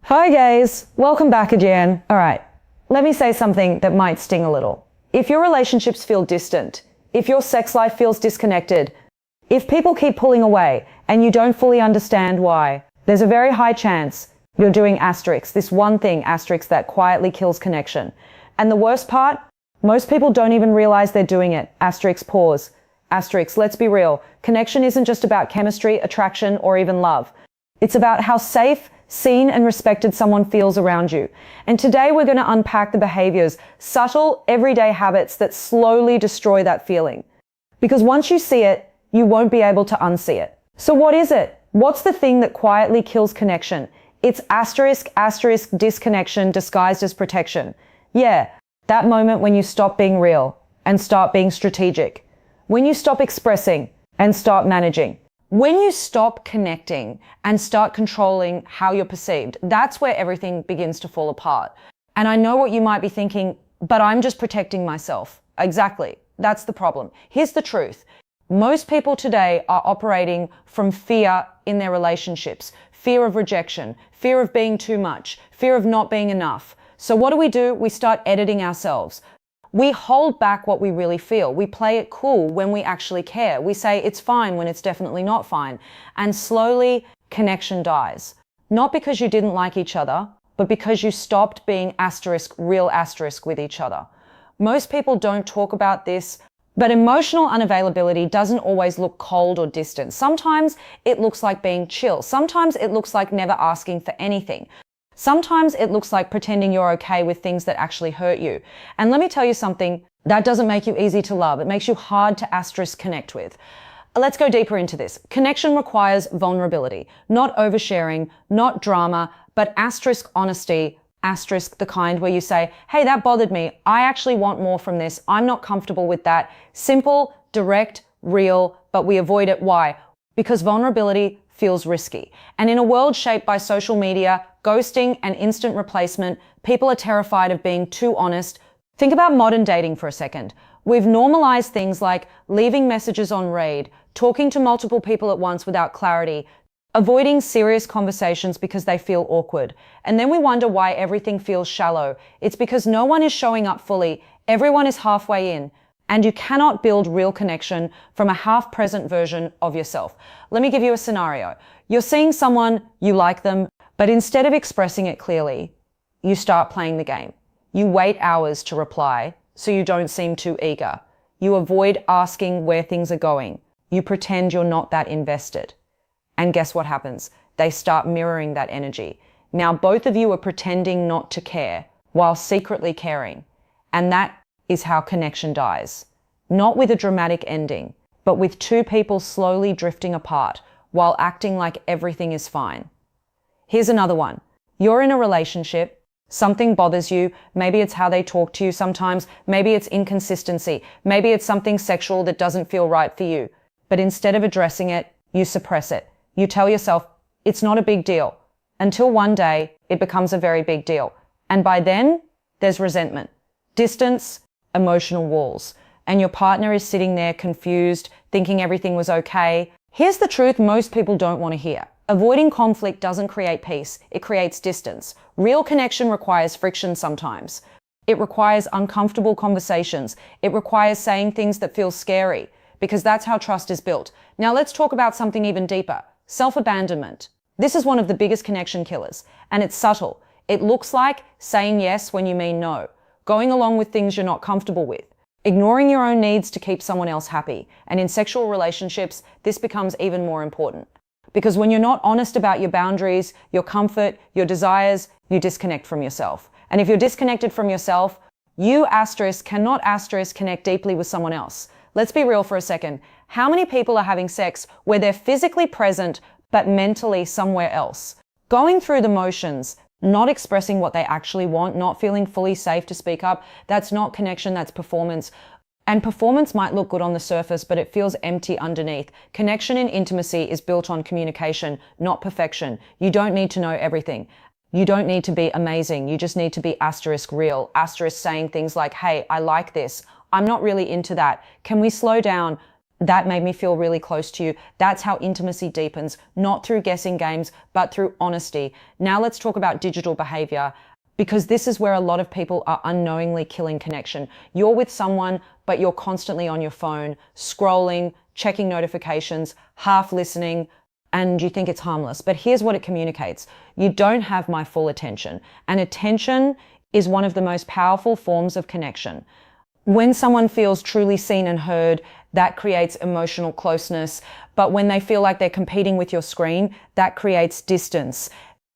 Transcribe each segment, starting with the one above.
Hi guys, welcome back again. All right, let me say something that might sting a little. If your relationships feel distant, if your sex life feels disconnected, if people keep pulling away and you don't fully understand why, there's a very high chance you're doing asterisk, this one thing asterisk that quietly kills connection. And the worst part, most people don't even realize they're doing it. Asterisk, pause. Asterisk, let's be real. Connection isn't just about chemistry, attraction, or even love. It's about how safe, seen and respected someone feels around you. And today we're going to unpack the behaviors, subtle, everyday habits that slowly destroy that feeling. Because once you see it, you won't be able to unsee it. So what is it? What's the thing that quietly kills connection? It's asterisk, disconnection disguised as protection. Yeah, that moment when you stop being real and start being strategic. When you stop expressing and start managing. When you stop connecting and start controlling how you're perceived, that's where everything begins to fall apart. And I know what you might be thinking, but I'm just protecting myself. Exactly. That's the problem. Here's the truth. Most people today are operating from fear in their relationships, fear of rejection, fear of being too much, fear of not being enough. So what do? We start editing ourselves. We hold back what we really feel. We play it cool when we actually care. We say it's fine when it's definitely not fine. And slowly, connection dies. Not because you didn't like each other, but because you stopped being asterisk, real asterisk with each other. Most people don't talk about this, but emotional unavailability doesn't always look cold or distant. Sometimes it looks like being chill. Sometimes it looks like never asking for anything. Sometimes it looks like pretending you're okay with things that actually hurt you. And let me tell you something, that doesn't make you easy to love. It makes you hard to asterisk connect with. Let's go deeper into this. Connection requires vulnerability, not oversharing, not drama, but asterisk honesty, asterisk the kind where you say, hey, that bothered me. I actually want more from this. I'm not comfortable with that. Simple, direct, real, but we avoid it. Why? Because vulnerability feels risky. And in a world shaped by social media, ghosting and instant replacement, people are terrified of being too honest. Think about modern dating for a second. We've normalized things like leaving messages on read, talking to multiple people at once without clarity, avoiding serious conversations because they feel awkward. And then we wonder why everything feels shallow. It's because no one is showing up fully. Everyone is halfway in. And you cannot build real connection from a half-present version of yourself. Let me give you a scenario. You're seeing someone, you like them, but instead of expressing it clearly, you start playing the game. You wait hours to reply so you don't seem too eager. You avoid asking where things are going. You pretend you're not that invested. And guess what happens? They start mirroring that energy. Now both of you are pretending not to care while secretly caring. And that is how connection dies. Not with a dramatic ending, but with two people slowly drifting apart while acting like everything is fine. Here's another one. You're in a relationship, something bothers you, maybe it's how they talk to you sometimes, maybe it's inconsistency, maybe it's something sexual that doesn't feel right for you. But instead of addressing it, you suppress it. You tell yourself, it's not a big deal. Until one day, it becomes a very big deal. And by then, there's resentment, distance, emotional walls, and your partner is sitting there confused, thinking everything was okay. Here's the truth most people don't want to hear. Avoiding conflict doesn't create peace, it creates distance. Real connection requires friction sometimes. It requires uncomfortable conversations. It requires saying things that feel scary, because that's how trust is built. Now let's talk about something even deeper. Self-abandonment. This is one of the biggest connection killers, and it's subtle. It looks like saying yes when you mean no. Going along with things you're not comfortable with, ignoring your own needs to keep someone else happy. And in sexual relationships, this becomes even more important. Because when you're not honest about your boundaries, your comfort, your desires, you disconnect from yourself. And if you're disconnected from yourself, you asterisk cannot asterisk connect deeply with someone else. Let's be real for a second. How many people are having sex where they're physically present, but mentally somewhere else? Going through the motions, not expressing what they actually want, not feeling fully safe to speak up. That's not connection, that's performance. And performance might look good on the surface, but it feels empty underneath. Connection and intimacy is built on communication, not perfection. You don't need to know everything. You don't need to be amazing. You just need to be asterisk real. Asterisk saying things like, hey, I like this. I'm not really into that. Can we slow down? That made me feel really close to you. That's how intimacy deepens, not through guessing games, but through honesty. Now let's talk about digital behavior, because this is where a lot of people are unknowingly killing connection. You're with someone, but you're constantly on your phone, scrolling, checking notifications, half listening, and you think it's harmless. But here's what it communicates. You don't have my full attention. And attention is one of the most powerful forms of connection. When someone feels truly seen and heard, that creates emotional closeness. But when they feel like they're competing with your screen, that creates distance.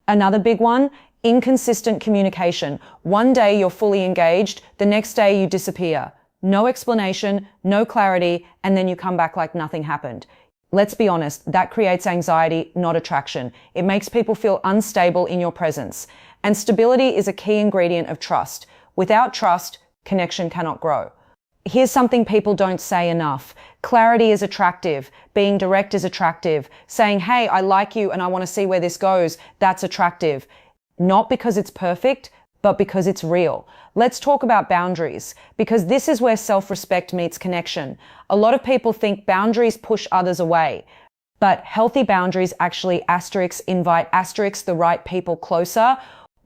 Another big one, inconsistent communication. One day you're fully engaged, the next day you disappear. No explanation, no clarity, and then you come back like nothing happened. Let's be honest, that creates anxiety, not attraction. It makes people feel unstable in your presence. And stability is a key ingredient of trust. Without trust, connection cannot grow. Here's something people don't say enough. Clarity is attractive. Being direct is attractive. Saying, hey, I like you and I want to see where this goes, that's attractive. Not because it's perfect, but because it's real. Let's talk about boundaries, because this is where self-respect meets connection. A lot of people think boundaries push others away, but healthy boundaries actually invite the right people closer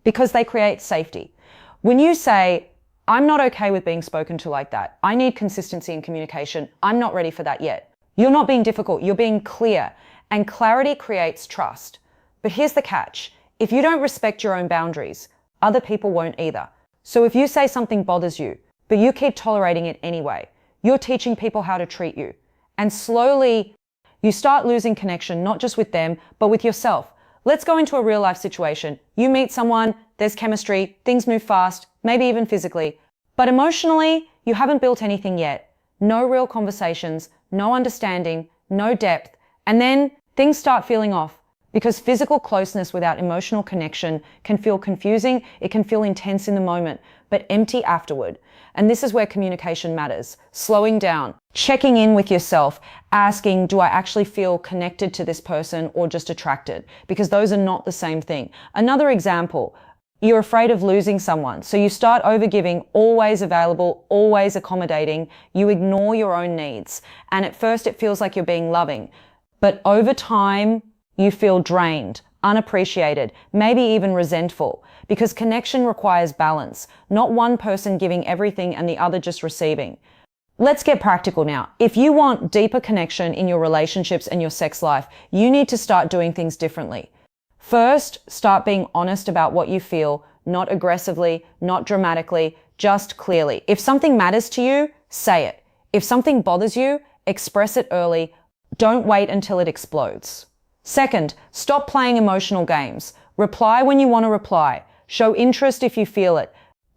because they create safety. When you say, I'm not okay with being spoken to like that. I need consistency in communication. I'm not ready for that yet. You're not being difficult. You're being clear. And clarity creates trust. But here's the catch. If you don't respect your own boundaries, other people won't either. So if you say something bothers you, but you keep tolerating it anyway, you're teaching people how to treat you. And slowly, you start losing connection, not just with them, but with yourself. Let's go into a real life situation. You meet someone, there's chemistry, things move fast, maybe even physically. But emotionally, you haven't built anything yet. No real conversations, no understanding, no depth. And then things start feeling off, because physical closeness without emotional connection can feel confusing, it can feel intense in the moment, but empty afterward. And this is where communication matters. Slowing down, checking in with yourself, asking, do I actually feel connected to this person or just attracted? Because those are not the same thing. Another example, you're afraid of losing someone. So you start overgiving, always available, always accommodating. You ignore your own needs. And at first it feels like you're being loving. But over time, you feel drained, unappreciated, maybe even resentful, because connection requires balance, not one person giving everything and the other just receiving. Let's get practical now. If you want deeper connection in your relationships and your sex life, you need to start doing things differently. First, start being honest about what you feel, not aggressively, not dramatically, just clearly. If something matters to you, say it. If something bothers you, express it early. Don't wait until it explodes. Second, stop playing emotional games. Reply when you want to reply. Show interest if you feel it.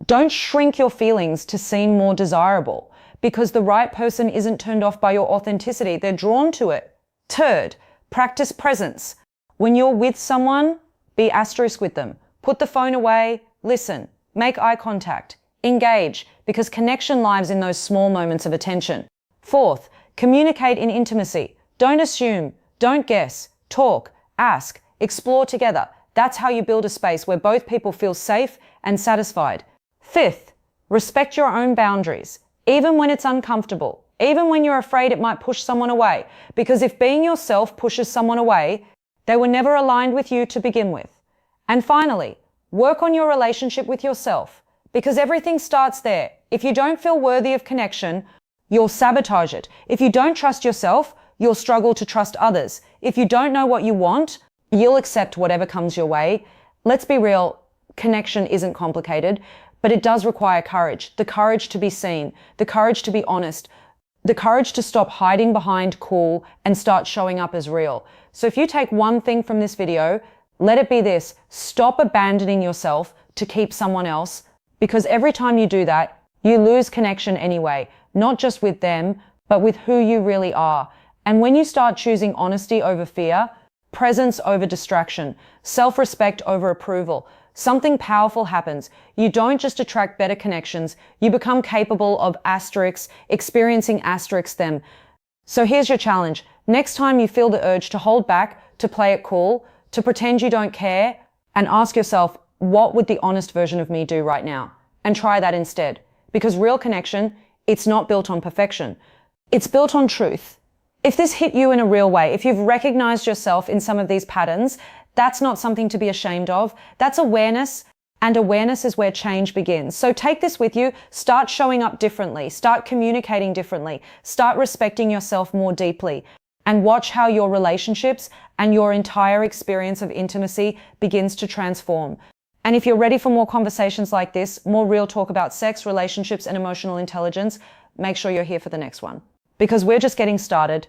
Don't shrink your feelings to seem more desirable, because the right person isn't turned off by your authenticity. They're drawn to it. Third, practice presence. When you're with someone, be asterisk with them. Put the phone away, listen, make eye contact, engage, because connection lives in those small moments of attention. Fourth, communicate in intimacy. Don't assume, don't guess. Talk, ask, explore together. That's how you build a space where both people feel safe and satisfied. Fifth, respect your own boundaries, even when it's uncomfortable, even when you're afraid it might push someone away. Because if being yourself pushes someone away, they were never aligned with you to begin with. And finally, work on your relationship with yourself, because everything starts there. If you don't feel worthy of connection, you'll sabotage it. If you don't trust yourself, you'll struggle to trust others. If you don't know what you want, you'll accept whatever comes your way. Let's be real, connection isn't complicated, but it does require courage. The courage to be seen, the courage to be honest, the courage to stop hiding behind cool and start showing up as real. So if you take one thing from this video, let it be this: stop abandoning yourself to keep someone else, because every time you do that, you lose connection anyway, not just with them, but with who you really are. And when you start choosing honesty over fear, presence over distraction, self-respect over approval, something powerful happens. You don't just attract better connections, you become capable of experiencing them. So here's your challenge. Next time you feel the urge to hold back, to play it cool, to pretend you don't care, and ask yourself, what would the honest version of me do right now? And try that instead. Because real connection, it's not built on perfection. It's built on truth. If this hit you in a real way, if you've recognized yourself in some of these patterns, that's not something to be ashamed of. That's awareness, and awareness is where change begins. So take this with you, start showing up differently, start communicating differently, start respecting yourself more deeply, and watch how your relationships and your entire experience of intimacy begins to transform. And if you're ready for more conversations like this, more real talk about sex, relationships, and emotional intelligence, make sure you're here for the next one. Because we're just getting started.